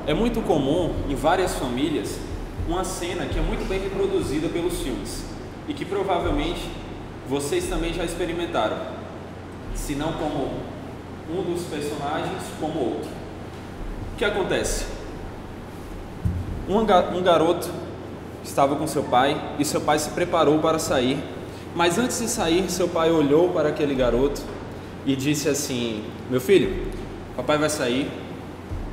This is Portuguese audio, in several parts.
É muito comum em várias famílias uma cena que é muito bem reproduzida pelos filmes e que provavelmente vocês também já experimentaram, se não como um dos personagens, como outro. O que acontece? Um garoto estava com seu pai e seu pai se preparou para sair, mas antes de sair, seu pai olhou para aquele garoto e disse assim: meu filho, papai vai sair,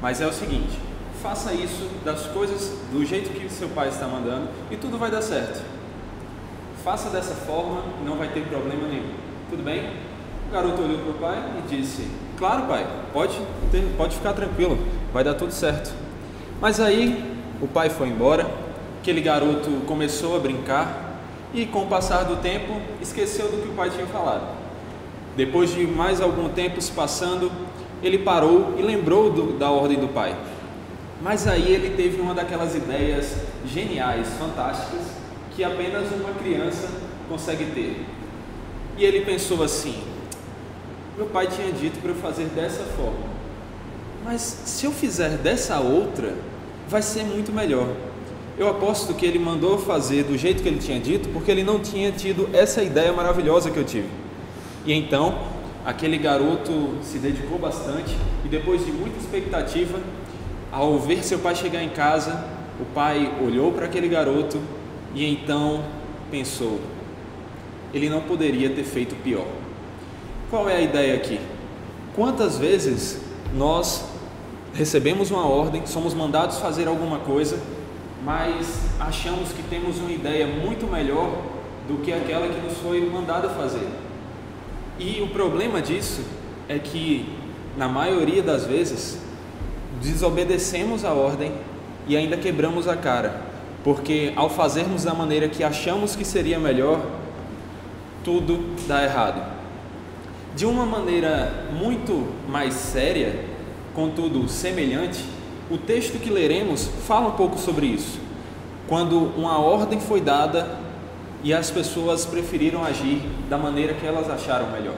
mas é o seguinte, faça isso das coisas do jeito que seu pai está mandando e tudo vai dar certo. Faça dessa forma e não vai ter problema nenhum. Tudo bem? O garoto olhou para o pai e disse: claro, pai, pode ficar tranquilo, vai dar tudo certo. Mas aí o pai foi embora, aquele garoto começou a brincar e, com o passar do tempo, esqueceu do que o pai tinha falado. Depois de mais algum tempo se passando, ele parou e lembrou da ordem do pai. Mas aí ele teve uma daquelas ideias geniais, fantásticas, que apenas uma criança consegue ter. E ele pensou assim: meu pai tinha dito para eu fazer dessa forma, mas se eu fizer dessa outra, vai ser muito melhor. Eu aposto que ele mandou fazer do jeito que ele tinha dito, porque ele não tinha tido essa ideia maravilhosa que eu tive. E então, aquele garoto se dedicou bastante e, depois de muita expectativa, ao ver seu pai chegar em casa, o pai olhou para aquele garoto e então pensou: ele não poderia ter feito pior. Qual é a ideia aqui? Quantas vezes nós recebemos uma ordem, somos mandados fazer alguma coisa, mas achamos que temos uma ideia muito melhor do que aquela que nos foi mandada fazer? E o problema disso é que, na maioria das vezes, desobedecemos a ordem e ainda quebramos a cara, porque ao fazermos da maneira que achamos que seria melhor, tudo dá errado. De uma maneira muito mais séria, contudo semelhante, o texto que leremos fala um pouco sobre isso. Quando uma ordem foi dada e as pessoas preferiram agir da maneira que elas acharam melhor.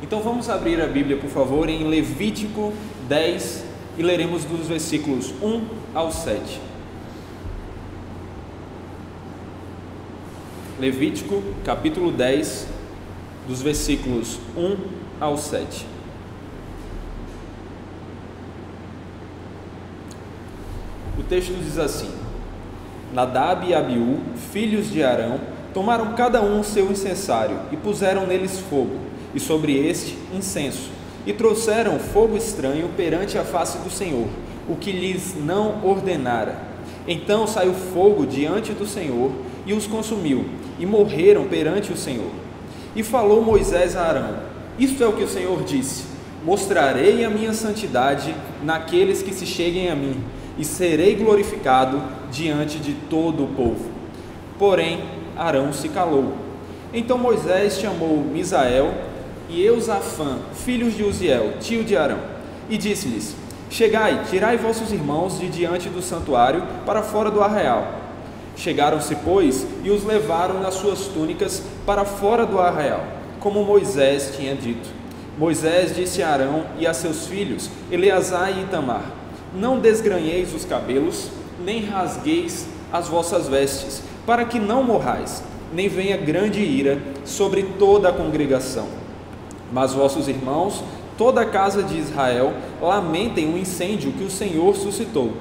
Então vamos abrir a Bíblia, por favor, em Levítico 10 e leremos dos versículos 1 ao 7. Levítico capítulo 10, dos versículos 1 ao 7. O texto diz assim: Nadab e Abiú, filhos de Arão, tomaram cada um o seu incensário e puseram neles fogo, e sobre este incenso, e trouxeram fogo estranho perante a face do Senhor, o que lhes não ordenara. Então saiu fogo diante do Senhor e os consumiu, e morreram perante o Senhor. E falou Moisés a Arão: isto é o que o Senhor disse: mostrarei a minha santidade naqueles que se cheguem a mim, e serei glorificado diante de todo o povo. Porém, Arão se calou. Então Moisés chamou Misael e Eusafã, filhos de Uziel, tio de Arão, e disse-lhes: chegai, tirai vossos irmãos de diante do santuário para fora do arraial. Chegaram-se, pois, e os levaram nas suas túnicas para fora do arraial, como Moisés tinha dito. Moisés disse a Arão e a seus filhos, Eleazar e Itamar: não desgranheis os cabelos, nem rasgueis as vossas vestes, para que não morrais, nem venha grande ira sobre toda a congregação. Mas vossos irmãos, toda a casa de Israel, lamentem o incêndio que o Senhor suscitou.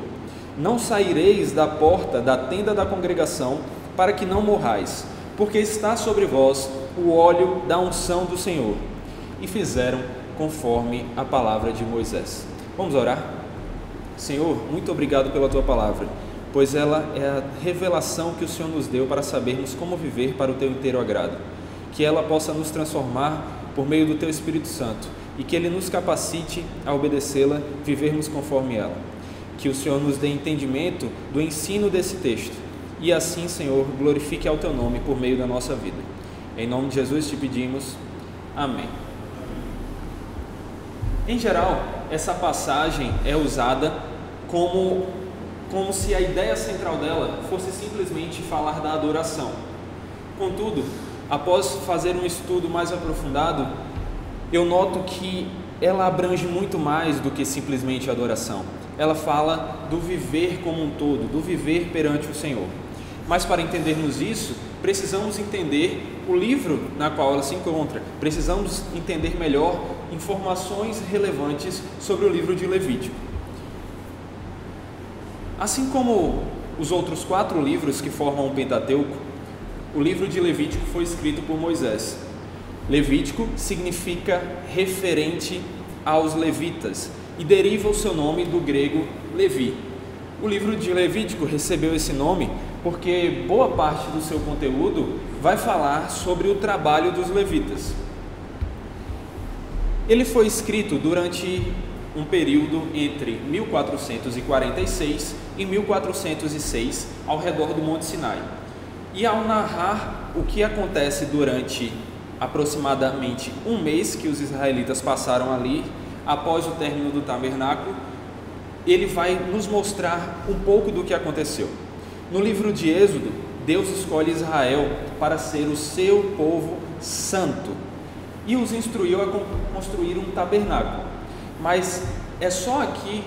Não saireis da porta da tenda da congregação, para que não morrais, porque está sobre vós o óleo da unção do Senhor. E fizeram conforme a palavra de Moisés. Vamos orar? Senhor, muito obrigado pela tua palavra, pois ela é a revelação que o Senhor nos deu para sabermos como viver para o teu inteiro agrado. Que ela possa nos transformar por meio do teu Espírito Santo e que ele nos capacite a obedecê-la, vivermos conforme ela. Que o Senhor nos dê entendimento do ensino desse texto e assim, Senhor, glorifique ao teu nome por meio da nossa vida. Em nome de Jesus te pedimos. Amém. Em geral, essa passagem é usada como se a ideia central dela fosse simplesmente falar da adoração. Contudo, após fazer um estudo mais aprofundado, eu noto que ela abrange muito mais do que simplesmente a adoração. Ela fala do viver como um todo, do viver perante o Senhor. Mas para entendermos isso, precisamos entender o livro na qual ela se encontra. Precisamos entender melhor informações relevantes sobre o livro de Levítico. Assim como os outros 4 livros que formam o Pentateuco, o livro de Levítico foi escrito por Moisés. Levítico significa referente aos levitas e deriva o seu nome do grego Levi. O livro de Levítico recebeu esse nome porque boa parte do seu conteúdo vai falar sobre o trabalho dos levitas. Ele foi escrito durante um período entre 1446 e 1406, ao redor do Monte Sinai. E ao narrar o que acontece durante aproximadamente um mês que os israelitas passaram ali, após o término do tabernáculo, ele vai nos mostrar um pouco do que aconteceu. No livro de Êxodo, Deus escolhe Israel para ser o seu povo santo e os instruiu a construir um tabernáculo. Mas é só aqui,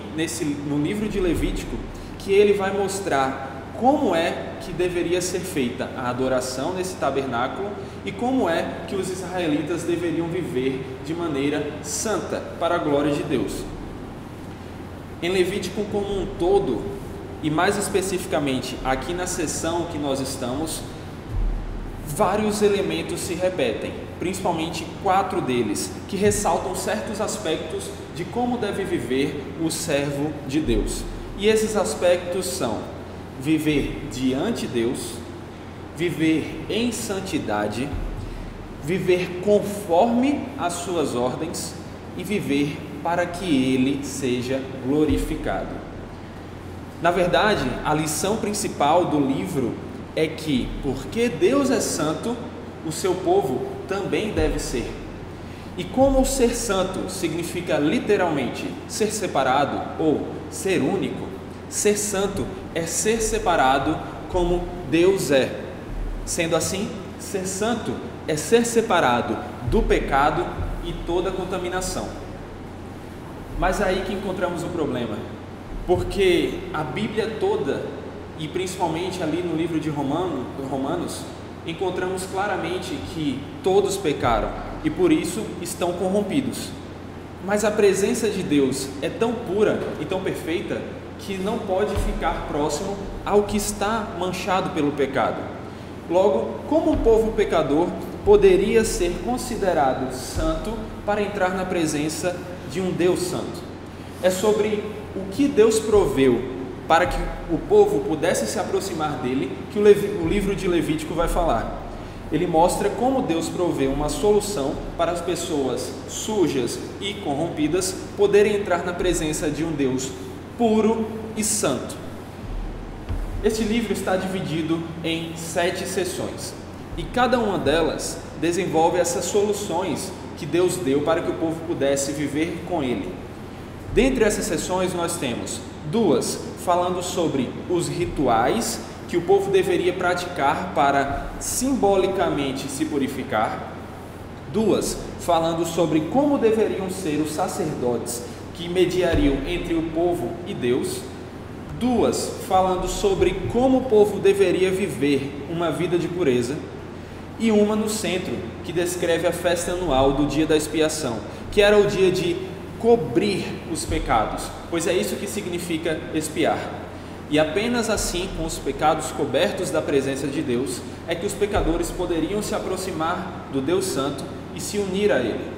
no livro de Levítico, que ele vai mostrar como é que deveria ser feita a adoração nesse tabernáculo e como é que os israelitas deveriam viver de maneira santa para a glória de Deus. Em Levítico como um todo, e mais especificamente aqui na seção que nós estamos, vários elementos se repetem, principalmente 4 deles, que ressaltam certos aspectos de como deve viver o servo de Deus. E esses aspectos são viver diante de Deus, viver em santidade, viver conforme as suas ordens e viver para que Ele seja glorificado. Na verdade, a lição principal do livro é que, porque Deus é santo, o seu povo também deve ser. E como ser santo significa literalmente ser separado ou ser único, ser santo é ser separado como Deus é. Sendo assim, ser santo é ser separado do pecado e toda contaminação. Mas é aí que encontramos o problema, porque a Bíblia toda, e principalmente ali no livro de Romanos, encontramos claramente que todos pecaram e por isso estão corrompidos. Mas a presença de Deus é tão pura e tão perfeita que não pode ficar próximo ao que está manchado pelo pecado. Logo, como um povo pecador poderia ser considerado santo para entrar na presença de um Deus santo? É sobre o que Deus proveu para que o povo pudesse se aproximar dele que o livro de Levítico vai falar. Ele mostra como Deus proveu uma solução para as pessoas sujas e corrompidas poderem entrar na presença de um Deus puro e santo. Este livro está dividido em 7 seções e cada uma delas desenvolve essas soluções que Deus deu para que o povo pudesse viver com Ele. Dentre essas seções nós temos 2 falando sobre os rituais que o povo deveria praticar para simbolicamente se purificar, 2 falando sobre como deveriam ser os sacerdotes que mediariam entre o povo e Deus, 2 falando sobre como o povo deveria viver uma vida de pureza, e uma no centro que descreve a festa anual do dia da expiação, que era o dia de cobrir os pecados, pois é isso que significa expiar. E apenas assim, com os pecados cobertos da presença de Deus, é que os pecadores poderiam se aproximar do Deus Santo e se unir a Ele.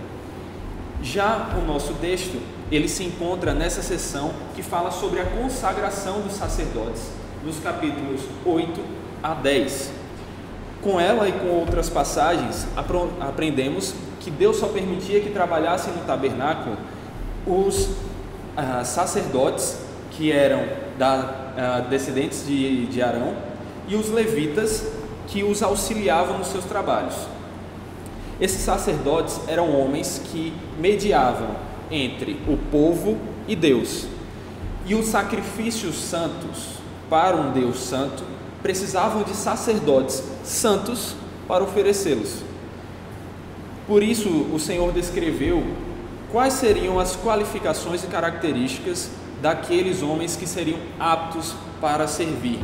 Já o nosso texto, ele se encontra nessa seção que fala sobre a consagração dos sacerdotes, nos capítulos 8 a 10. Com ela e com outras passagens, aprendemos que Deus só permitia que trabalhassem no tabernáculo os sacerdotes que eram descendentes de Arão e os levitas que os auxiliavam nos seus trabalhos. Esses sacerdotes eram homens que mediavam entre o povo e Deus, e os sacrifícios santos para um Deus santo precisavam de sacerdotes santos para oferecê-los. Por isso o Senhor descreveu quais seriam as qualificações e características daqueles homens que seriam aptos para servir.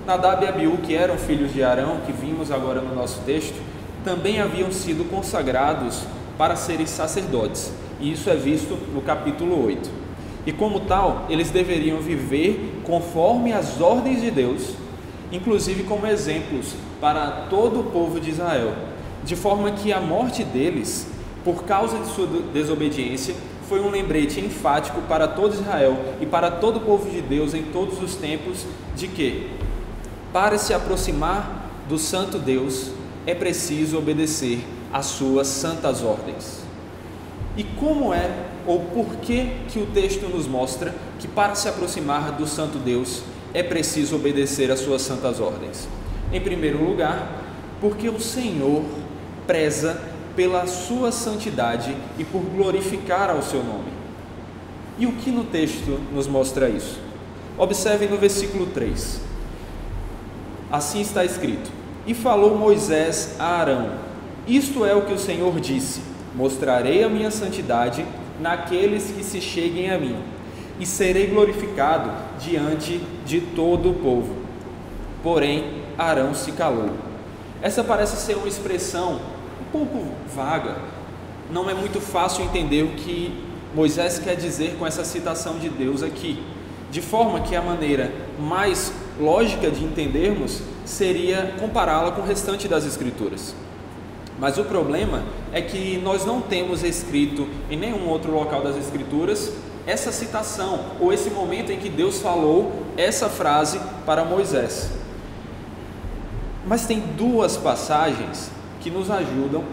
Nadab e Abiú, que eram filhos de Arão, que vimos agora no nosso texto, também haviam sido consagrados para serem sacerdotes, e isso é visto no capítulo 8. E como tal, eles deveriam viver conforme as ordens de Deus, inclusive como exemplos para todo o povo de Israel, de forma que a morte deles, por causa de sua desobediência, foi um lembrete enfático para todo Israel e para todo o povo de Deus em todos os tempos, de que, para se aproximar do santo Deus, é preciso obedecer às suas santas ordens. E como é, ou por que o texto nos mostra que para se aproximar do santo Deus é preciso obedecer às suas santas ordens? Em primeiro lugar, porque o Senhor preza pela sua santidade e por glorificar ao seu nome. E o que no texto nos mostra isso? Observe no versículo 3. Assim está escrito: E falou Moisés a Arão: Isto é o que o Senhor disse: Mostrarei a minha santidade naqueles que se cheguem a mim, e serei glorificado diante de todo o povo. Porém, Arão se calou. Essa parece ser uma expressão um pouco vaga. Não é muito fácil entender o que Moisés quer dizer com essa citação de Deus aqui, de forma que a maneira mais lógica de entendermos seria compará-la com o restante das Escrituras. Mas o problema é que nós não temos escrito em nenhum outro local das Escrituras essa citação, ou esse momento em que Deus falou essa frase para Moisés. Mas tem duas passagens que nos ajudam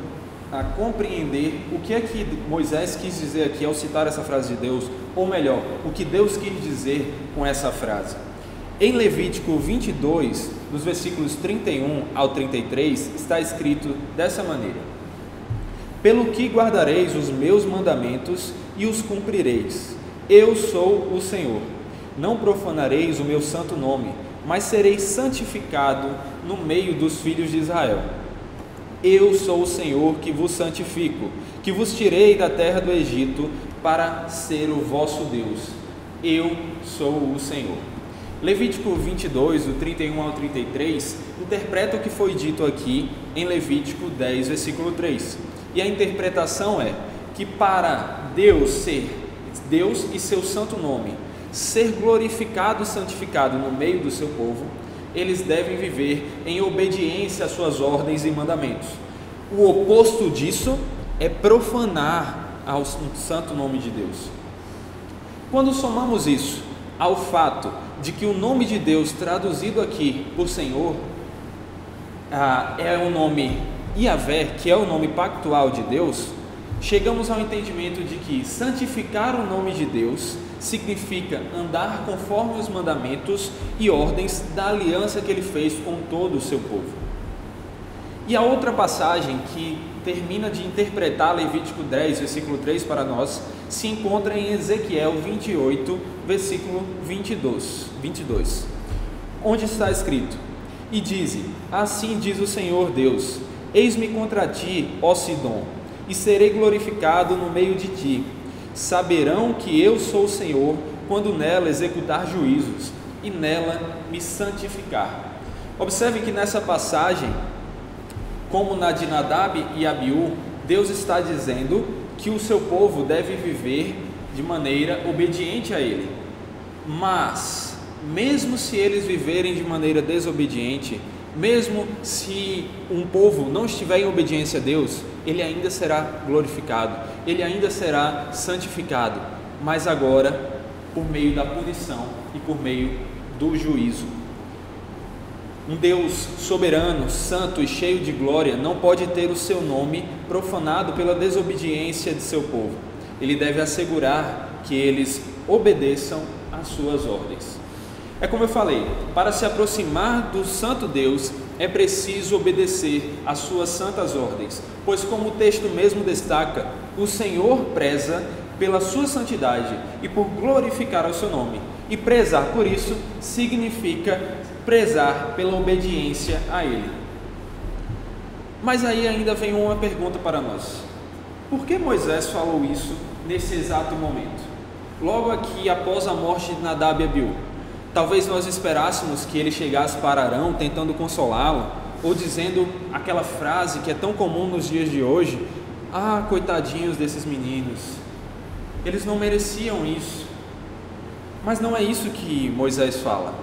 a compreender o que é que Moisés quis dizer aqui ao citar essa frase de Deus, ou melhor, o que Deus quis dizer com essa frase. Em Levítico 22, dos versículos 31 ao 33, está escrito dessa maneira: Pelo que guardareis os meus mandamentos e os cumprireis, eu sou o Senhor. Não profanareis o meu santo nome, mas sereis santificado no meio dos filhos de Israel. Eu sou o Senhor que vos santifico, que vos tirei da terra do Egito para ser o vosso Deus. Eu sou o Senhor. Levítico 22, do 31 ao 33, interpreta o que foi dito aqui em Levítico 10, versículo 3. E a interpretação é que para Deus ser Deus e seu santo nome ser glorificado e santificado no meio do seu povo, eles devem viver em obediência às suas ordens e mandamentos. O oposto disso é profanar ao santo nome de Deus. Quando somamos isso ao fato de que o nome de Deus traduzido aqui por Senhor é o nome Yahvé, que é o nome pactual de Deus, chegamos ao entendimento de que santificar o nome de Deus significa andar conforme os mandamentos e ordens da aliança que ele fez com todo o seu povo. E a outra passagem que termina de interpretar Levítico 10, versículo 3 para nós, se encontra em Ezequiel 28, versículo 22, onde está escrito: E dize: Assim diz o Senhor Deus: Eis-me contra ti, ó Sidom, e serei glorificado no meio de ti. Saberão que eu sou o Senhor, quando nela executar juízos, e nela me santificar. Observe que nessa passagem, como na de Nadab e Abiú, Deus está dizendo que o seu povo deve viver de maneira obediente a Ele. Mas, mesmo se eles viverem de maneira desobediente, mesmo se um povo não estiver em obediência a Deus, ele ainda será glorificado, ele ainda será santificado, mas agora por meio da punição e por meio do juízo. Um Deus soberano, santo e cheio de glória não pode ter o seu nome profanado pela desobediência de seu povo. Ele deve assegurar que eles obedeçam às suas ordens. É como eu falei, para se aproximar do santo Deus é preciso obedecer às suas santas ordens, pois como o texto mesmo destaca, o Senhor preza pela sua santidade e por glorificar o seu nome. E prezar por isso significa prezar pela obediência a Ele. Mas aí ainda vem uma pergunta para nós: Por que Moisés falou isso nesse exato momento? Logo aqui após a morte de Nadab e Abiú. Talvez nós esperássemos que ele chegasse para Arão tentando consolá-lo, ou dizendo aquela frase que é tão comum nos dias de hoje: ah, coitadinhos desses meninos, eles não mereciam isso. Mas não é isso que Moisés fala.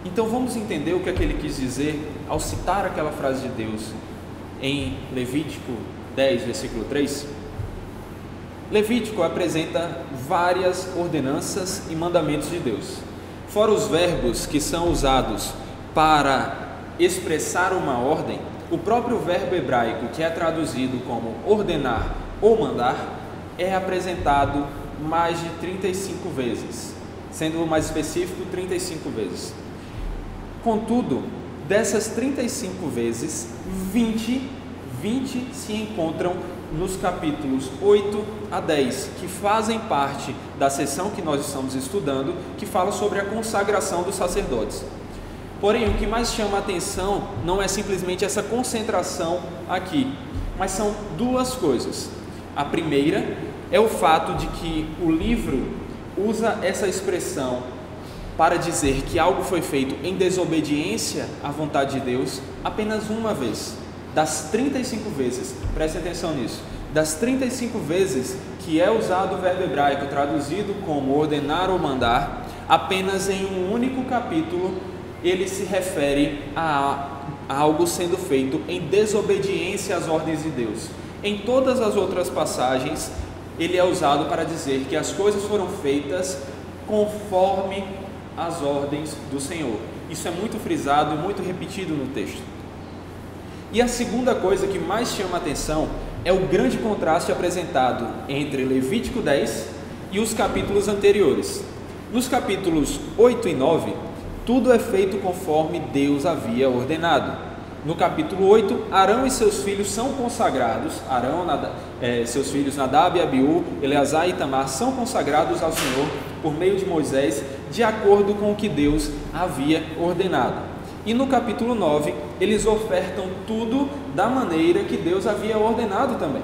Então vamos entender o que é que ele quis dizer ao citar aquela frase de Deus em Levítico 10, versículo 3. Levítico apresenta várias ordenanças e mandamentos de Deus. Fora os verbos que são usados para expressar uma ordem, o próprio verbo hebraico, que é traduzido como ordenar ou mandar, é apresentado mais de 35 vezes, sendo mais específico, 35 vezes. Contudo, dessas 35 vezes, 20 se encontram nos capítulos 8 a 10, que fazem parte da seção que nós estamos estudando, que fala sobre a consagração dos sacerdotes. Porém, o que mais chama a atenção não é simplesmente essa concentração aqui, mas são duas coisas. A primeira é o fato de que o livro usa essa expressão para dizer que algo foi feito em desobediência à vontade de Deus apenas uma vez. Das 35 vezes, preste atenção nisso, das 35 vezes que é usado o verbo hebraico traduzido como ordenar ou mandar, apenas em um único capítulo ele se refere a algo sendo feito em desobediência às ordens de Deus. Em todas as outras passagens, ele é usado para dizer que as coisas foram feitas conforme as ordens do Senhor. Isso é muito frisado e muito repetido no texto. E a segunda coisa que mais chama a atenção é o grande contraste apresentado entre Levítico 10 e os capítulos anteriores. Nos capítulos 8 e 9, tudo é feito conforme Deus havia ordenado. No capítulo 8, Arão e seus filhos são consagrados. Seus filhos Nadab e Abiú, Eleazar e Itamar são consagrados ao Senhor por meio de Moisés, de acordo com o que Deus havia ordenado. E no capítulo 9, eles ofertam tudo da maneira que Deus havia ordenado também.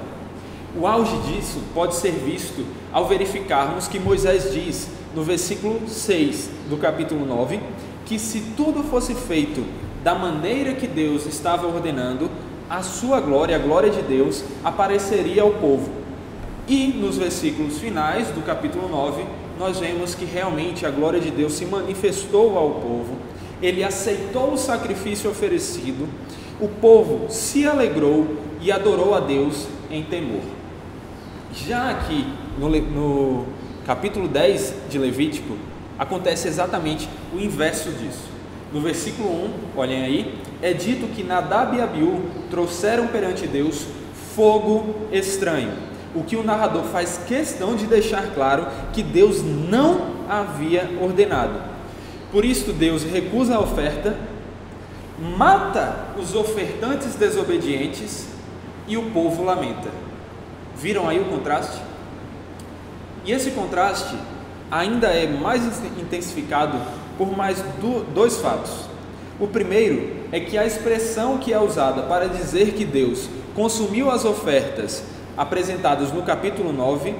O auge disso pode ser visto ao verificarmos que Moisés diz, no versículo 6 do capítulo 9, que se tudo fosse feito da maneira que Deus estava ordenando, a sua glória, a glória de Deus, apareceria ao povo. E nos versículos finais do capítulo 9, nós vemos que realmente a glória de Deus se manifestou ao povo. Ele aceitou o sacrifício oferecido, o povo se alegrou e adorou a Deus em temor. Já aqui no capítulo 10 de Levítico, acontece exatamente o inverso disso. No versículo 1, olhem aí, é dito que Nadab e Abiú trouxeram perante Deus fogo estranho, o que o narrador faz questão de deixar claro que Deus não havia ordenado. Por isso Deus recusa a oferta, mata os ofertantes desobedientes e o povo lamenta. Viram aí o contraste? E esse contraste ainda é mais intensificado por mais dois fatos. O primeiro é que a expressão que é usada para dizer que Deus consumiu as ofertas apresentadas no capítulo 9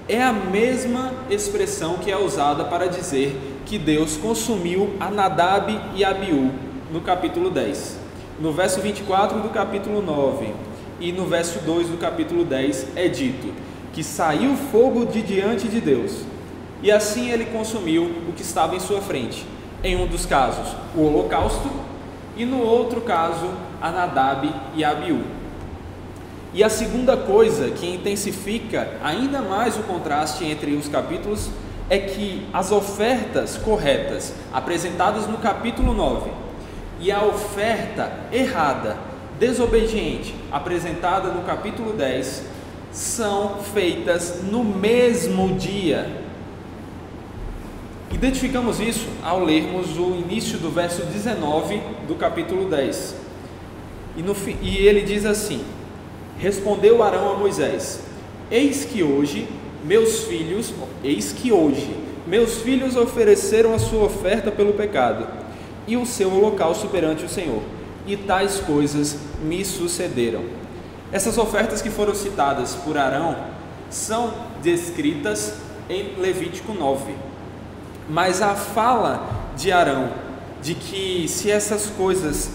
é a mesma expressão que é usada para dizer que Deus consumiu a Nadab e Abiú no capítulo 10. No verso 24 do capítulo 9 e no verso 2 do capítulo 10 é dito que saiu fogo de diante de Deus e assim ele consumiu o que estava em sua frente. Em um dos casos, o holocausto, e no outro caso, a Nadab e Abiú. E a segunda coisa que intensifica ainda mais o contraste entre os capítulos é que as ofertas corretas apresentadas no capítulo 9 e a oferta errada, desobediente, apresentada no capítulo 10 são feitas no mesmo dia. Identificamos isso ao lermos o início do verso 19 do capítulo 10. E ele diz assim: respondeu Arão a Moisés: eis que hoje meus filhos ofereceram a sua oferta pelo pecado e o seu holocausto perante o Senhor, e tais coisas me sucederam. Essas ofertas que foram citadas por Arão são descritas em Levítico 9, mas a fala de Arão de que se essas coisas,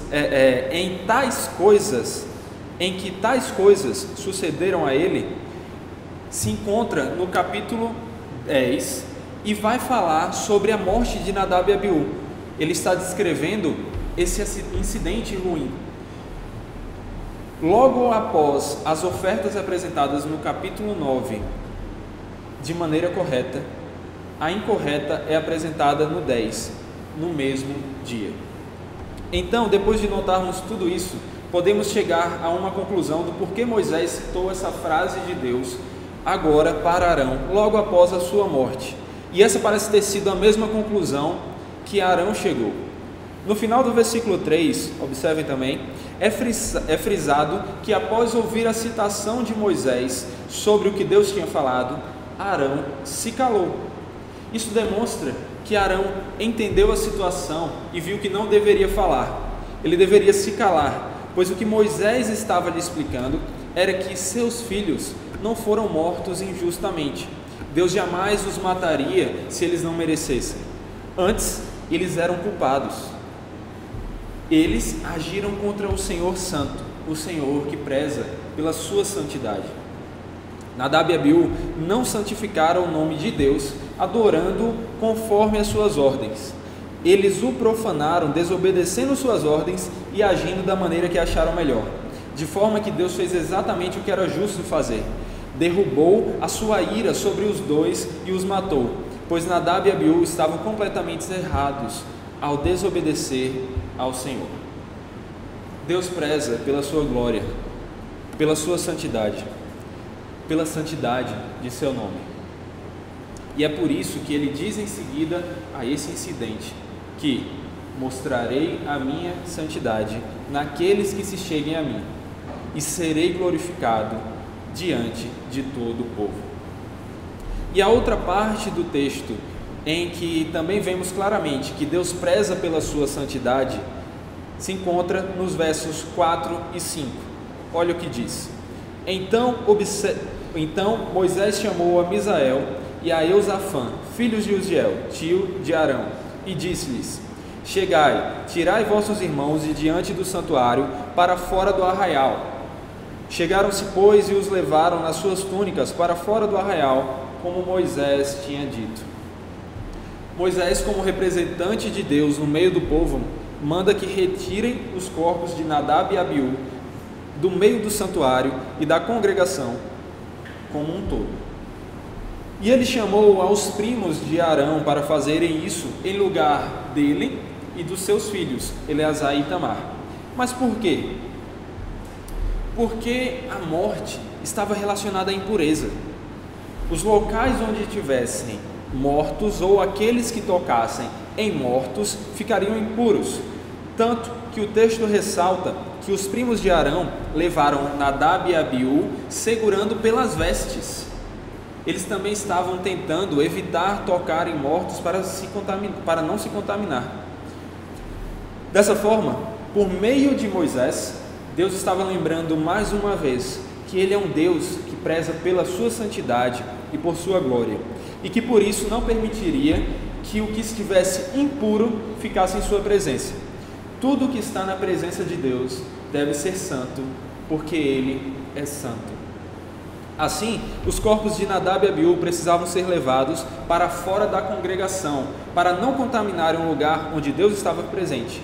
em que tais coisas sucederam a ele, se encontra no capítulo 10 e vai falar sobre a morte de Nadab e Abiú. Ele está descrevendo esse incidente ruim. Logo após as ofertas apresentadas no capítulo 9 de maneira correta, a incorreta é apresentada no 10, no mesmo dia. Então, depois de notarmos tudo isso, podemos chegar a uma conclusão do porquê Moisés citou essa frase de Deus agora para Arão, logo após a sua morte. E essa parece ter sido a mesma conclusão que Arão chegou. No final do versículo 3, observem também, é frisado que após ouvir a citação de Moisés sobre o que Deus tinha falado, Arão se calou. Isso demonstra que Arão entendeu a situação e viu que não deveria falar. Ele deveria se calar, pois o que Moisés estava lhe explicando era que seus filhos não foram mortos injustamente. Deus jamais os mataria se eles não merecessem. Antes, eles eram culpados. Eles agiram contra o Senhor Santo, o Senhor que preza pela sua santidade. Nadab e Abiú não santificaram o nome de Deus, adorando conforme as suas ordens. Eles o profanaram, desobedecendo suas ordens e agindo da maneira que acharam melhor, de forma que Deus fez exatamente o que era justo fazer. Derrubou a sua ira sobre os dois e os matou, pois Nadab e Abiú estavam completamente errados ao desobedecer ao Senhor. Deus preza pela sua glória, pela sua santidade, pela santidade de seu nome. E é por isso que ele diz em seguida a esse incidente que mostrarei a minha santidade naqueles que se cheguem a mim, e serei glorificado diante de todo o povo. E a outra parte do texto, em que também vemos claramente que Deus preza pela sua santidade, se encontra nos versos 4 e 5. Olha o que diz: Então Moisés chamou a Misael e a Eusafã, filhos de Uziel, tio de Arão, e disse-lhes: Chegai, tirai vossos irmãos de diante do santuário para fora do arraial. Chegaram-se, pois, e os levaram nas suas túnicas para fora do arraial, como Moisés tinha dito. Moisés, como representante de Deus no meio do povo, manda que retirem os corpos de Nadab e Abiú do meio do santuário e da congregação como um todo. E ele chamou aos primos de Arão para fazerem isso em lugar dele e dos seus filhos, Eleazar e Itamar. Mas por quê? Porque a morte estava relacionada à impureza. Os locais onde tivessem mortos ou aqueles que tocassem em mortos ficariam impuros, tanto que o texto ressalta que os primos de Arão levaram Nadab e Abiú segurando pelas vestes. Eles também estavam tentando evitar tocar em mortos para não se contaminar. Dessa forma, por meio de Moisés, Deus estava lembrando mais uma vez que Ele é um Deus que preza pela sua santidade e por sua glória, e que por isso não permitiria que o que estivesse impuro ficasse em sua presença. Tudo que está na presença de Deus deve ser santo, porque Ele é santo. Assim, os corpos de Nadab e Abiú precisavam ser levados para fora da congregação, para não contaminarem um lugar onde Deus estava presente.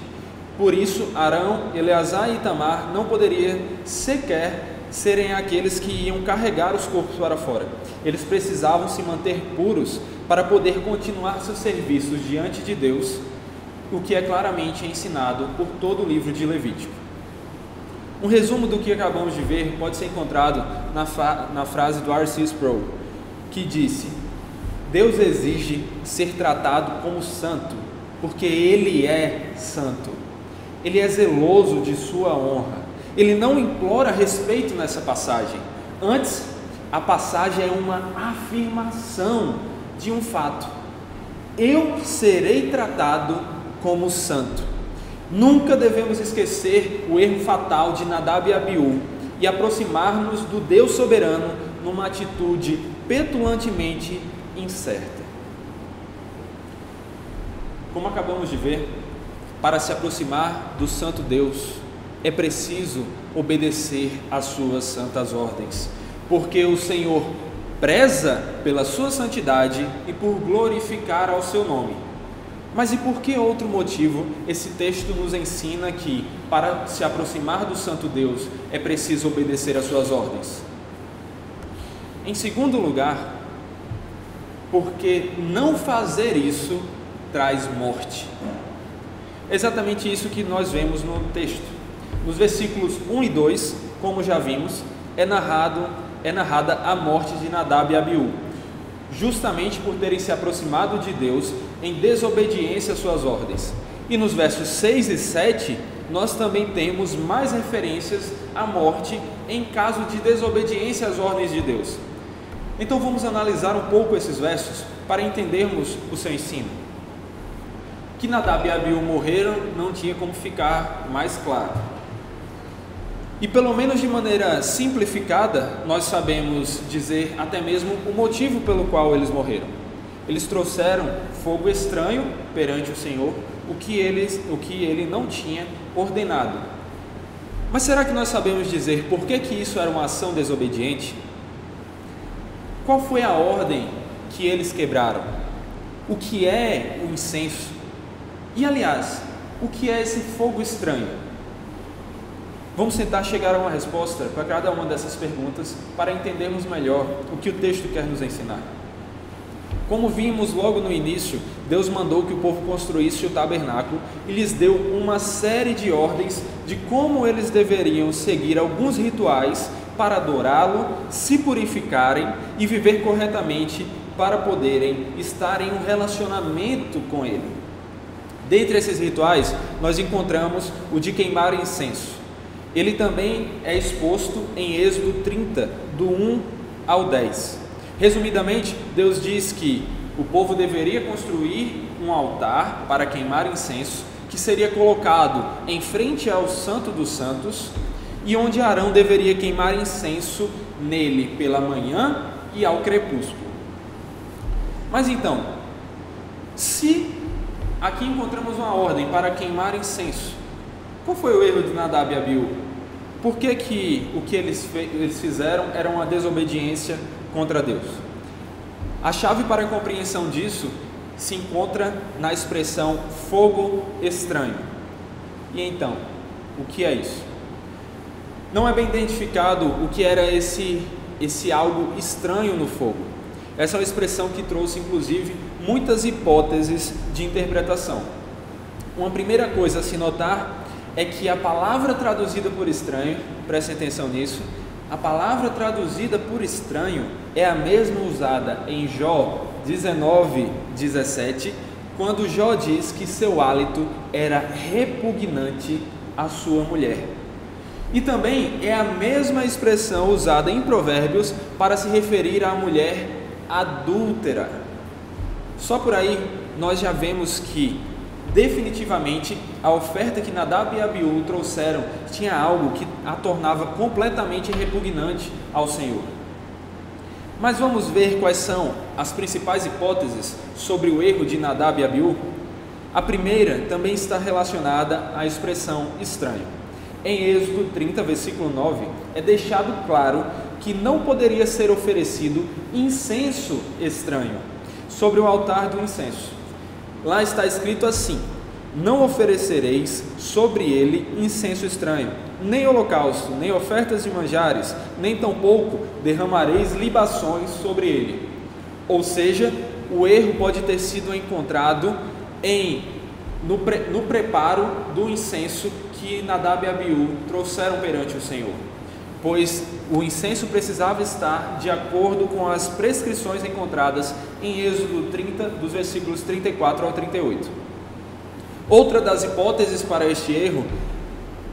Por isso, Arão, Eleazar e Itamar não poderiam sequer serem aqueles que iam carregar os corpos para fora. Eles precisavam se manter puros para poder continuar seus serviços diante de Deus, o que é claramente ensinado por todo o livro de Levítico. Um resumo do que acabamos de ver pode ser encontrado na frase do R.C. Sproul, que disse: Deus exige ser tratado como santo, porque Ele é santo. Ele é zeloso de sua honra. Ele não implora respeito nessa passagem. Antes, a passagem é uma afirmação de um fato: eu serei tratado como santo. Nunca devemos esquecer o erro fatal de Nadab e Abiú e aproximar-nos do Deus soberano numa atitude petulantemente incerta. Como acabamos de ver, para se aproximar do Santo Deus, é preciso obedecer às suas santas ordens, porque o Senhor preza pela sua santidade e por glorificar ao seu nome. Mas e por que outro motivo esse texto nos ensina que, para se aproximar do Santo Deus, é preciso obedecer às suas ordens? Em segundo lugar, porque não fazer isso traz morte. É exatamente isso que nós vemos no texto. Nos versículos 1 e 2, como já vimos, é narrada a morte de Nadab e Abiú, justamente por terem se aproximado de Deus em desobediência às suas ordens. E nos versos 6 e 7, nós também temos mais referências à morte em caso de desobediência às ordens de Deus. Então vamos analisar um pouco esses versos para entendermos o seu ensino. Que Nadab e Abiú morreram não tinha como ficar mais claro. E pelo menos de maneira simplificada, nós sabemos dizer até mesmo o motivo pelo qual eles morreram. Eles trouxeram fogo estranho perante o Senhor, o que ele não tinha ordenado. Mas será que nós sabemos dizer por que isso era uma ação desobediente? Qual foi a ordem que eles quebraram? O que é o incenso? E aliás, o que é esse fogo estranho? Vamos tentar chegar a uma resposta para cada uma dessas perguntas para entendermos melhor o que o texto quer nos ensinar. Como vimos logo no início, Deus mandou que o povo construísse o tabernáculo e lhes deu uma série de ordens de como eles deveriam seguir alguns rituais para adorá-lo, se purificarem e viver corretamente para poderem estar em um relacionamento com Ele. Dentre esses rituais, nós encontramos o de queimar incenso. Ele também é exposto em Êxodo 30, do 1 ao 10. Resumidamente, Deus diz que o povo deveria construir um altar para queimar incenso, que seria colocado em frente ao Santo dos Santos, e onde Arão deveria queimar incenso nele pela manhã e ao crepúsculo. Mas então, se aqui encontramos uma ordem para queimar incenso, qual foi o erro de Nadab e Abiú? Por que o que eles fizeram era uma desobediência contra Deus? A chave para a compreensão disso se encontra na expressão fogo estranho. E então, o que é isso? Não é bem identificado o que era esse algo estranho no fogo. Essa é uma expressão que trouxe, inclusive, muitas hipóteses de interpretação. Uma primeira coisa a se notar é que a palavra traduzida por estranho, prestem atenção nisso, a palavra traduzida por estranho é a mesma usada em Jó 19:17, quando Jó diz que seu hálito era repugnante à sua mulher. E também é a mesma expressão usada em Provérbios para se referir à mulher adúltera. Só por aí nós já vemos que definitivamente a oferta que Nadab e Abiú trouxeram tinha algo que a tornava completamente repugnante ao Senhor. Mas vamos ver quais são as principais hipóteses sobre o erro de Nadab e Abiú. A primeira também está relacionada à expressão estranho. Em Êxodo 30, versículo 9, é deixado claro que não poderia ser oferecido incenso estranho sobre o altar do incenso. Lá está escrito assim: não oferecereis sobre ele incenso estranho, nem holocausto, nem ofertas de manjares, nem tampouco derramareis libações sobre ele. Ou seja, o erro pode ter sido encontrado no preparo do incenso que Nadab e Abiú trouxeram perante o Senhor, pois o incenso precisava estar de acordo com as prescrições encontradas em Êxodo 30, dos versículos 34 ao 38. Outra das hipóteses para este erro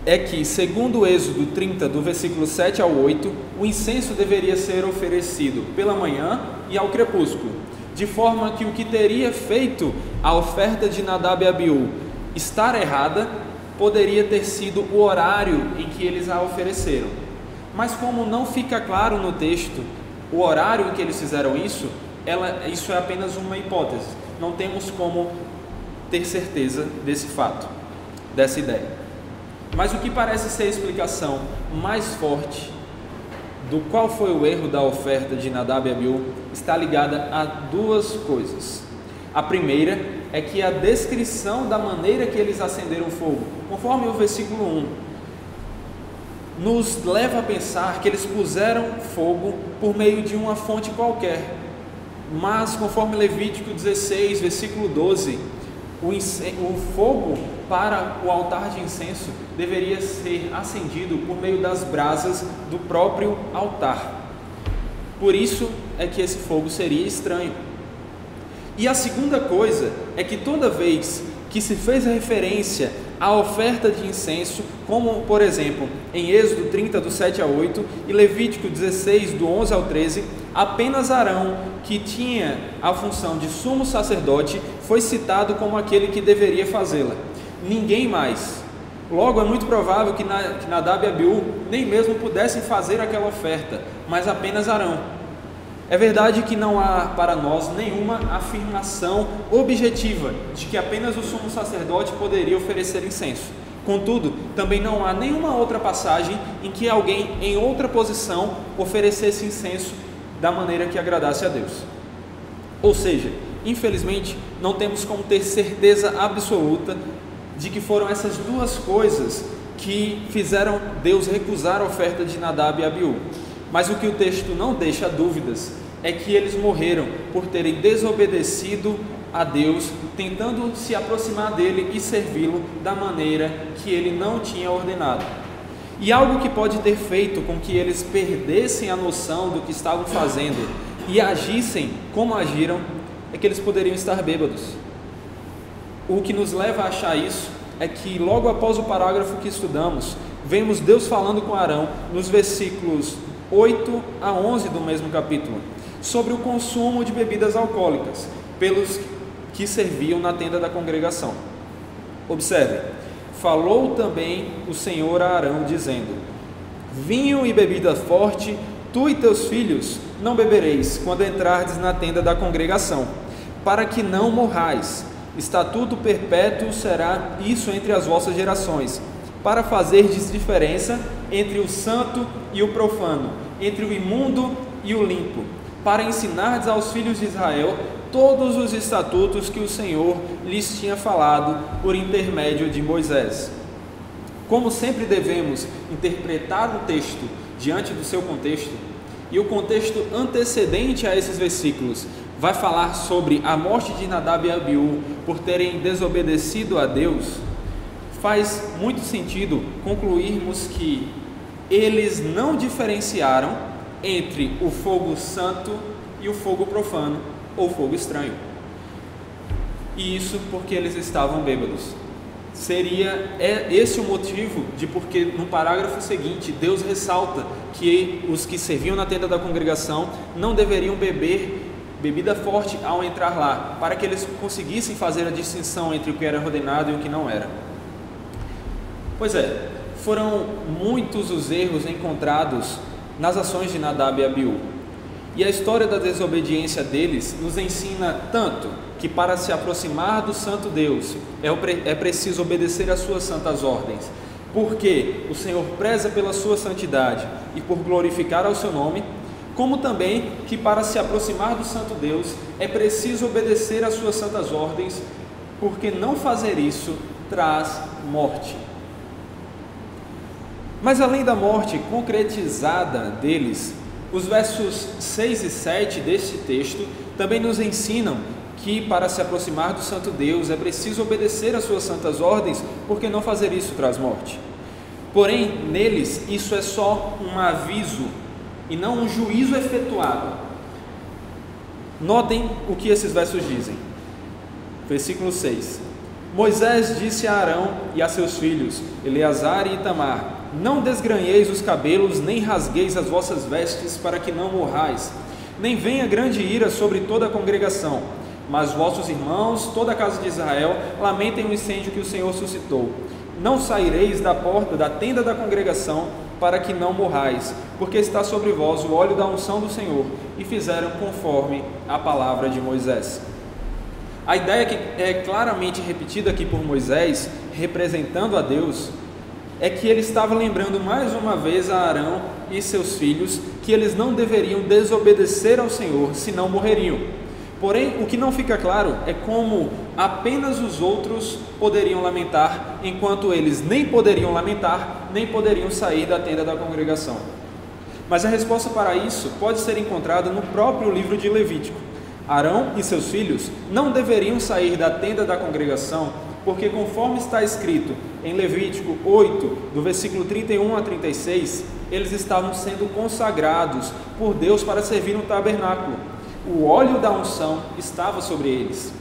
é que, segundo Êxodo 30, do versículo 7 ao 8, o incenso deveria ser oferecido pela manhã e ao crepúsculo, de forma que o que teria feito a oferta de Nadab e Abiú estar errada poderia ter sido o horário em que eles a ofereceram. Mas como não fica claro no texto o horário em que eles fizeram isso, isso é apenas uma hipótese. Não temos como ter certeza desse fato, dessa ideia. Mas o que parece ser a explicação mais forte do qual foi o erro da oferta de Nadab e Abiú está ligada a duas coisas. A primeira é que a descrição da maneira que eles acenderam o fogo, conforme o versículo 1, nos leva a pensar que eles puseram fogo por meio de uma fonte qualquer. Mas, conforme Levítico 16, versículo 12, o fogo para o altar de incenso deveria ser acendido por meio das brasas do próprio altar. Por isso é que esse fogo seria estranho. E a segunda coisa é que toda vez que se fez referência à oferta de incenso, como por exemplo em Êxodo 30 do 7 a 8 e Levítico 16 do 11 ao 13, apenas Arão, que tinha a função de sumo sacerdote, foi citado como aquele que deveria fazê-la. Ninguém mais. Logo, é muito provável que Nadab e Abiú nem mesmo pudessem fazer aquela oferta, mas apenas Arão. É verdade que não há para nós nenhuma afirmação objetiva de que apenas o sumo sacerdote poderia oferecer incenso. Contudo, também não há nenhuma outra passagem em que alguém em outra posição oferecesse incenso da maneira que agradasse a Deus. Ou seja, infelizmente, não temos como ter certeza absoluta de que foram essas duas coisas que fizeram Deus recusar a oferta de Nadab e Abiú. Mas o que o texto não deixa dúvidas é que eles morreram por terem desobedecido a Deus, tentando se aproximar dele e servi-lo da maneira que ele não tinha ordenado. E algo que pode ter feito com que eles perdessem a noção do que estavam fazendo e agissem como agiram, é que eles poderiam estar bêbados. O que nos leva a achar isso é que logo após o parágrafo que estudamos, vemos Deus falando com Arão nos versículos 8 a 11 do mesmo capítulo, sobre o consumo de bebidas alcoólicas pelos que serviam na tenda da congregação. Observe, falou também o Senhor a Arão, dizendo: vinho e bebida forte, tu e teus filhos não bebereis quando entrardes na tenda da congregação, para que não morrais. Estatuto perpétuo será isso entre as vossas gerações, para fazerdes diferença entre o santo e o profano, entre o imundo e o limpo, para ensinardes aos filhos de Israel todos os estatutos que o Senhor lhes tinha falado por intermédio de Moisés. Como sempre devemos interpretar o texto diante do seu contexto, e o contexto antecedente a esses versículos vai falar sobre a morte de Nadab e Abiú por terem desobedecido a Deus, faz muito sentido concluirmos que eles não diferenciaram entre o fogo santo e o fogo profano ou fogo estranho. E isso porque eles estavam bêbados. Seria esse o motivo de porque no parágrafo seguinte Deus ressalta que os que serviam na tenda da congregação não deveriam beber bebida forte ao entrar lá, para que eles conseguissem fazer a distinção entre o que era ordenado e o que não era. Pois é, foram muitos os erros encontrados nas ações de Nadab e Abiú. E a história da desobediência deles nos ensina tanto que para se aproximar do santo Deus é preciso obedecer às suas santas ordens, porque o Senhor preza pela sua santidade e por glorificar ao seu nome, como também que para se aproximar do santo Deus é preciso obedecer às suas santas ordens, porque não fazer isso traz morte. Mas além da morte concretizada deles, os versos 6 e 7 deste texto também nos ensinam que para se aproximar do santo Deus é preciso obedecer às suas santas ordens, porque não fazer isso traz morte. Porém, neles isso é só um aviso e não um juízo efetuado. Notem o que esses versos dizem. Versículo 6: Moisés disse a Arão e a seus filhos, Eleazar e Itamar: não desgranheis os cabelos, nem rasgueis as vossas vestes, para que não morrais, nem venha grande ira sobre toda a congregação. Mas vossos irmãos, toda a casa de Israel, lamentem o incêndio que o Senhor suscitou. Não saireis da porta da tenda da congregação, para que não morrais, porque está sobre vós o óleo da unção do Senhor, e fizeram conforme a palavra de Moisés. A ideia que é claramente repetida aqui por Moisés, representando a Deus, é que ele estava lembrando mais uma vez a Arão e seus filhos que eles não deveriam desobedecer ao Senhor, senão morreriam. Porém, o que não fica claro é como apenas os outros poderiam lamentar, enquanto eles nem poderiam lamentar, nem poderiam sair da tenda da congregação. Mas a resposta para isso pode ser encontrada no próprio livro de Levítico. Arão e seus filhos não deveriam sair da tenda da congregação, porque conforme está escrito em Levítico 8, do versículo 31 a 36, eles estavam sendo consagrados por Deus para servir no tabernáculo. O óleo da unção estava sobre eles.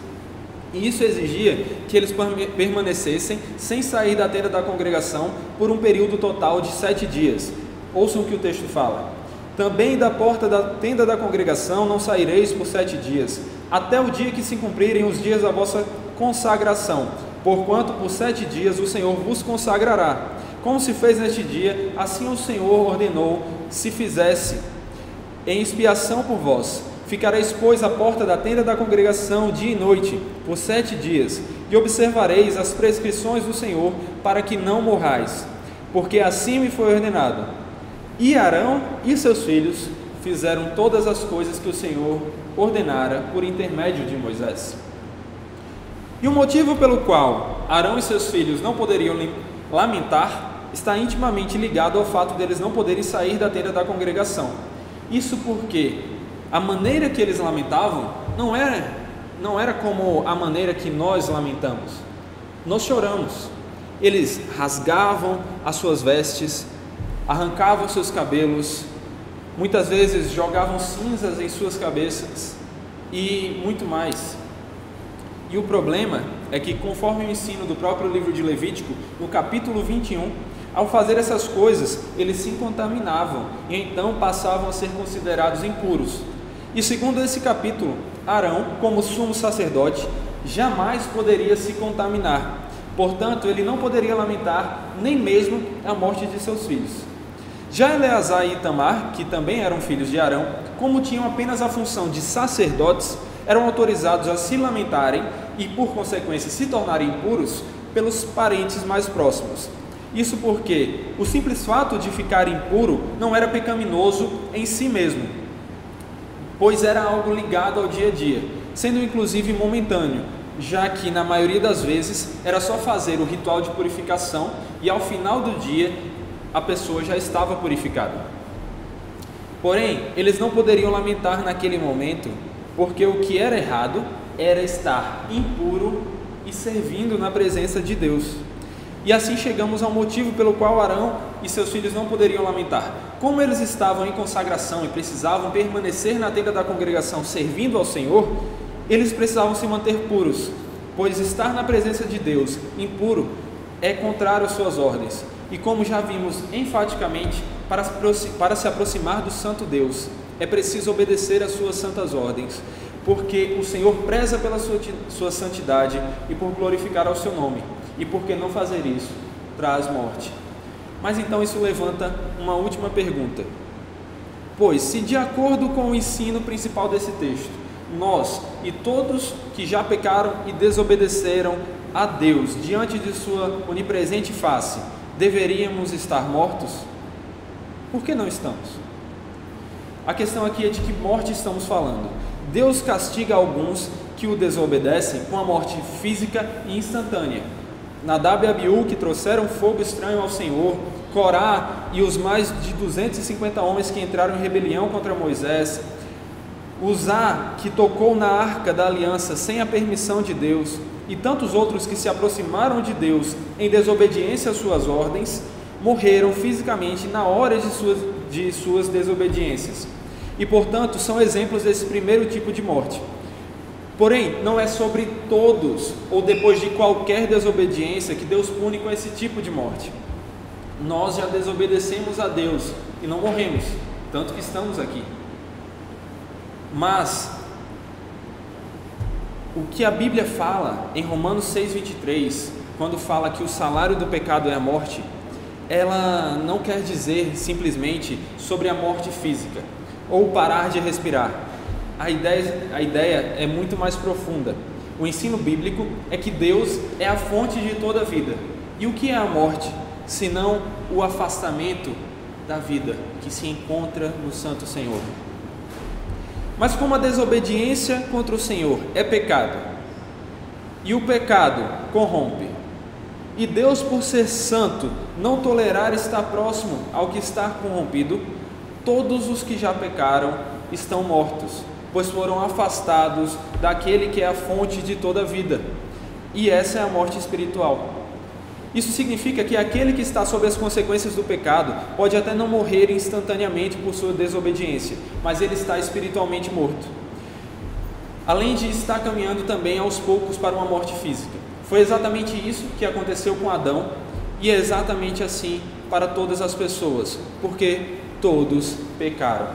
E isso exigia que eles permanecessem sem sair da tenda da congregação por um período total de 7 dias. Ouçam o que o texto fala. Também da porta da tenda da congregação não saireis por 7 dias, até o dia que se cumprirem os dias da vossa consagração, porquanto por 7 dias o Senhor vos consagrará. Como se fez neste dia, assim o Senhor ordenou se fizesse em expiação por vós. Ficareis, pois, à porta da tenda da congregação dia e noite, por 7 dias, e observareis as prescrições do Senhor, para que não morrais, porque assim me foi ordenado. E Arão e seus filhos fizeram todas as coisas que o Senhor ordenara por intermédio de Moisés. E o motivo pelo qual Arão e seus filhos não poderiam lamentar está intimamente ligado ao fato deles não poderem sair da tenda da congregação. Isso porque a maneira que eles lamentavam não era como a maneira que nós lamentamos. Nós choramos. Eles rasgavam as suas vestes, arrancavam seus cabelos, muitas vezes jogavam cinzas em suas cabeças e muito mais. E o problema é que, conforme o ensino do próprio livro de Levítico, no capítulo 21, ao fazer essas coisas, eles se contaminavam e então passavam a ser considerados impuros. E segundo esse capítulo, Arão, como sumo sacerdote, jamais poderia se contaminar. Portanto, ele não poderia lamentar nem mesmo a morte de seus filhos. Já Eleazar e Itamar, que também eram filhos de Arão, como tinham apenas a função de sacerdotes, eram autorizados a se lamentarem e, por consequência, se tornarem impuros pelos parentes mais próximos. Isso porque o simples fato de ficar impuro não era pecaminoso em si mesmo, pois era algo ligado ao dia a dia, sendo inclusive momentâneo, já que na maioria das vezes era só fazer o ritual de purificação e ao final do dia a pessoa já estava purificada. Porém, eles não poderiam lamentar naquele momento, porque o que era errado era estar impuro e servindo na presença de Deus. E assim chegamos ao motivo pelo qual Arão e seus filhos não poderiam lamentar. Como eles estavam em consagração e precisavam permanecer na tenda da congregação servindo ao Senhor, eles precisavam se manter puros, pois estar na presença de Deus impuro é contrário às suas ordens. E como já vimos enfaticamente, para se aproximar do Santo Deus, é preciso obedecer às suas santas ordens, porque o Senhor preza pela sua santidade e por glorificar ao seu nome. E por que não fazer isso? Traz morte. Mas então isso levanta uma última pergunta. Pois, se de acordo com o ensino principal desse texto, nós e todos que já pecaram e desobedeceram a Deus diante de sua onipresente face, deveríamos estar mortos? Por que não estamos? A questão aqui é de que morte estamos falando. Deus castiga alguns que o desobedecem com a morte física e instantânea. Nadab e Abiú, que trouxeram fogo estranho ao Senhor, Corá e os mais de 250 homens que entraram em rebelião contra Moisés, Uzá, que tocou na arca da aliança sem a permissão de Deus, e tantos outros que se aproximaram de Deus em desobediência às suas ordens, morreram fisicamente na hora de suas desobediências. E, portanto, são exemplos desse primeiro tipo de morte. Porém, não é sobre todos ou depois de qualquer desobediência que Deus pune com esse tipo de morte. Nós já desobedecemos a Deus e não morremos, tanto que estamos aqui. Mas o que a Bíblia fala em Romanos 6,23, quando fala que o salário do pecado é a morte, ela não quer dizer simplesmente sobre a morte física ou parar de respirar. A ideia é muito mais profunda. O ensino bíblico é que Deus é a fonte de toda a vida. E o que é a morte, senão o afastamento da vida que se encontra no Santo Senhor? Mas como a desobediência contra o Senhor é pecado, e o pecado corrompe, e Deus, por ser santo, não tolerar estar próximo ao que está corrompido, todos os que já pecaram estão mortos, pois foram afastados daquele que é a fonte de toda a vida, e essa é a morte espiritual. Isso significa que aquele que está sob as consequências do pecado pode até não morrer instantaneamente por sua desobediência, mas ele está espiritualmente morto, além de estar caminhando também aos poucos para uma morte física. Foi exatamente isso que aconteceu com Adão, e é exatamente assim para todas as pessoas, porque todos pecaram.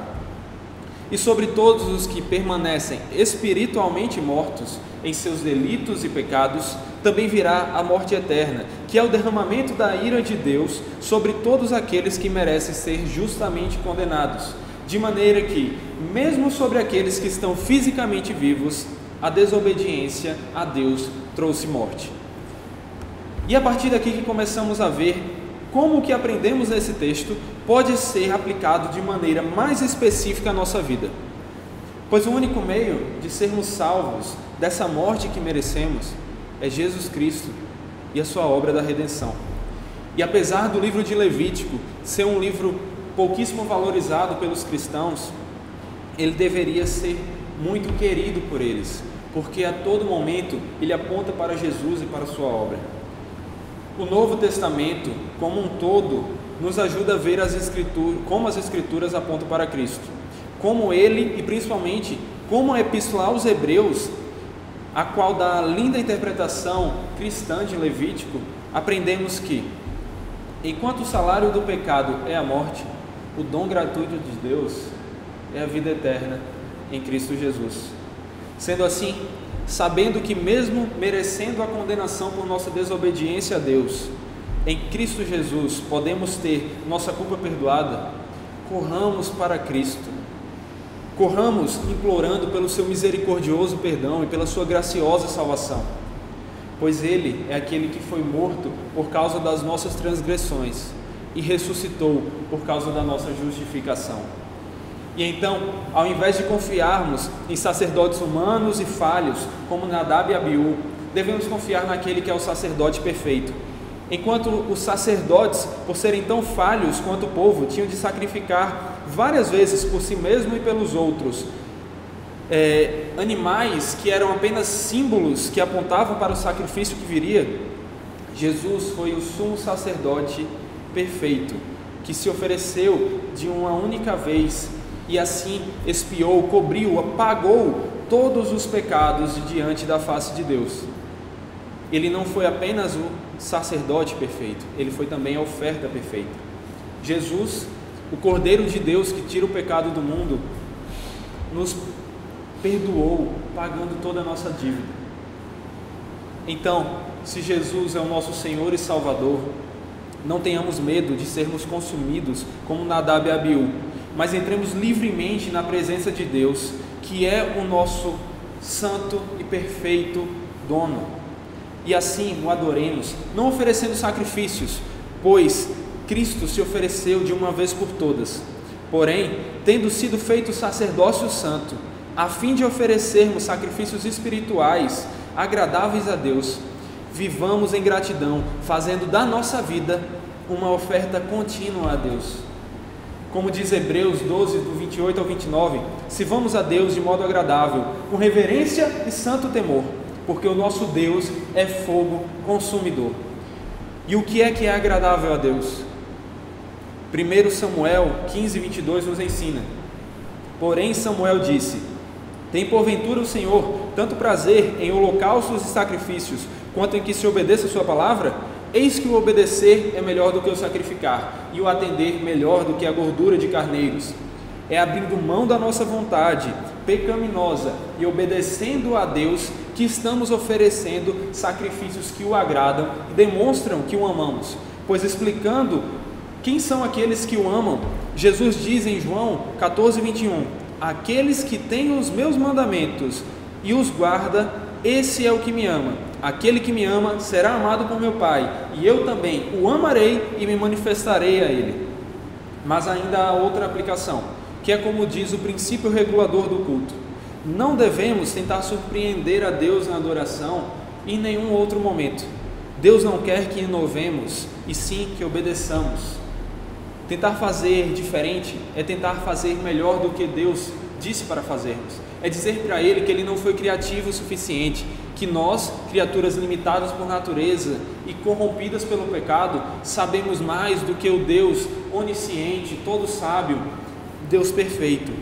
E sobre todos os que permanecem espiritualmente mortos em seus delitos e pecados, também virá a morte eterna, que é o derramamento da ira de Deus sobre todos aqueles que merecem ser justamente condenados, de maneira que, mesmo sobre aqueles que estão fisicamente vivos, a desobediência a Deus trouxe morte. E a partir daqui que começamos a ver como o que aprendemos nesse texto pode ser aplicado de maneira mais específica à nossa vida. Pois o único meio de sermos salvos dessa morte que merecemos é Jesus Cristo e a sua obra da redenção. E apesar do livro de Levítico ser um livro pouquíssimo valorizado pelos cristãos, ele deveria ser muito querido por eles, porque a todo momento ele aponta para Jesus e para a sua obra. O Novo Testamento, como um todo, nos ajuda a ver como as Escrituras apontam para Cristo, como ele e principalmente como a Epístola aos Hebreus, a qual dá a linda interpretação cristã de Levítico, aprendemos que, enquanto o salário do pecado é a morte, o dom gratuito de Deus é a vida eterna em Cristo Jesus. Sendo assim, sabendo que mesmo merecendo a condenação por nossa desobediência a Deus, em Cristo Jesus podemos ter nossa culpa perdoada, corramos para Cristo. Corramos implorando pelo seu misericordioso perdão e pela sua graciosa salvação, pois Ele é aquele que foi morto por causa das nossas transgressões e ressuscitou por causa da nossa justificação. E então, ao invés de confiarmos em sacerdotes humanos e falhos, como Nadab e Abiú, devemos confiar naquele que é o sacerdote perfeito. Enquanto os sacerdotes, por serem tão falhos quanto o povo, tinham de sacrificar várias vezes por si mesmo e pelos outros, animais que eram apenas símbolos que apontavam para o sacrifício que viria, Jesus foi o sumo sacerdote perfeito, que se ofereceu de uma única vez e assim expiou, cobriu, apagou todos os pecados de diante da face de Deus. Ele não foi apenas o sacerdote perfeito, ele foi também a oferta perfeita. Jesus, o Cordeiro de Deus que tira o pecado do mundo, nos perdoou, pagando toda a nossa dívida. Então, se Jesus é o nosso Senhor e Salvador, não tenhamos medo de sermos consumidos como Nadab e Abiú, mas entremos livremente na presença de Deus, que é o nosso santo e perfeito dono. E assim o adoremos, não oferecendo sacrifícios, pois Cristo se ofereceu de uma vez por todas. Porém, tendo sido feito sacerdócio santo, a fim de oferecermos sacrifícios espirituais agradáveis a Deus, vivamos em gratidão, fazendo da nossa vida uma oferta contínua a Deus. Como diz Hebreus 12, do 28 ao 29, sirvamos a Deus de modo agradável, com reverência e santo temor, porque o nosso Deus é fogo consumidor. E o que é agradável a Deus? 1 Samuel 15, 22 nos ensina: porém Samuel disse: tem porventura o Senhor tanto prazer em holocaustos e sacrifícios, quanto em que se obedeça a sua palavra? Eis que o obedecer é melhor do que o sacrificar, e o atender melhor do que a gordura de carneiros. É abrindo mão da nossa vontade pecaminosa e obedecendo a Deus que estamos oferecendo sacrifícios que o agradam e demonstram que o amamos, pois explicando Quem são aqueles que o amam? Jesus diz em João 14:21: aqueles que têm os meus mandamentos e os guarda, esse é o que me ama. Aquele que me ama será amado por meu Pai, e eu também o amarei e me manifestarei a ele. Mas ainda há outra aplicação, que é como diz o princípio regulador do culto. Não devemos tentar surpreender a Deus na adoração em nenhum outro momento. Deus não quer que inovemos, e sim que obedeçamos. Tentar fazer diferente é tentar fazer melhor do que Deus disse para fazermos. É dizer para Ele que Ele não foi criativo o suficiente, que nós, criaturas limitadas por natureza e corrompidas pelo pecado, sabemos mais do que o Deus onisciente, todo sábio, Deus perfeito.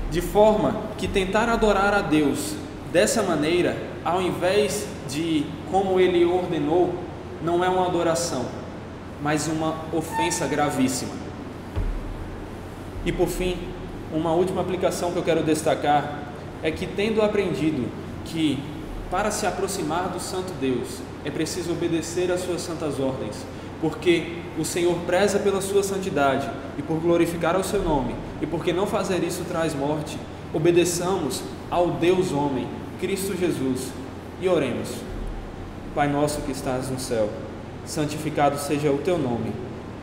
De forma que tentar adorar a Deus dessa maneira, ao invés de como Ele ordenou, não é uma adoração, mas uma ofensa gravíssima. E por fim, uma última aplicação que eu quero destacar é que, tendo aprendido que para se aproximar do Santo Deus é preciso obedecer às suas santas ordens, porque o Senhor preza pela sua santidade e por glorificar ao seu nome, e porque não fazer isso traz morte, obedeçamos ao Deus homem, Cristo Jesus, e oremos. Pai nosso que estás no céu, santificado seja o teu nome,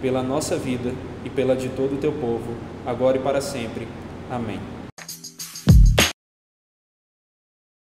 pela nossa vida e pela de todo o teu povo, agora e para sempre. Amém.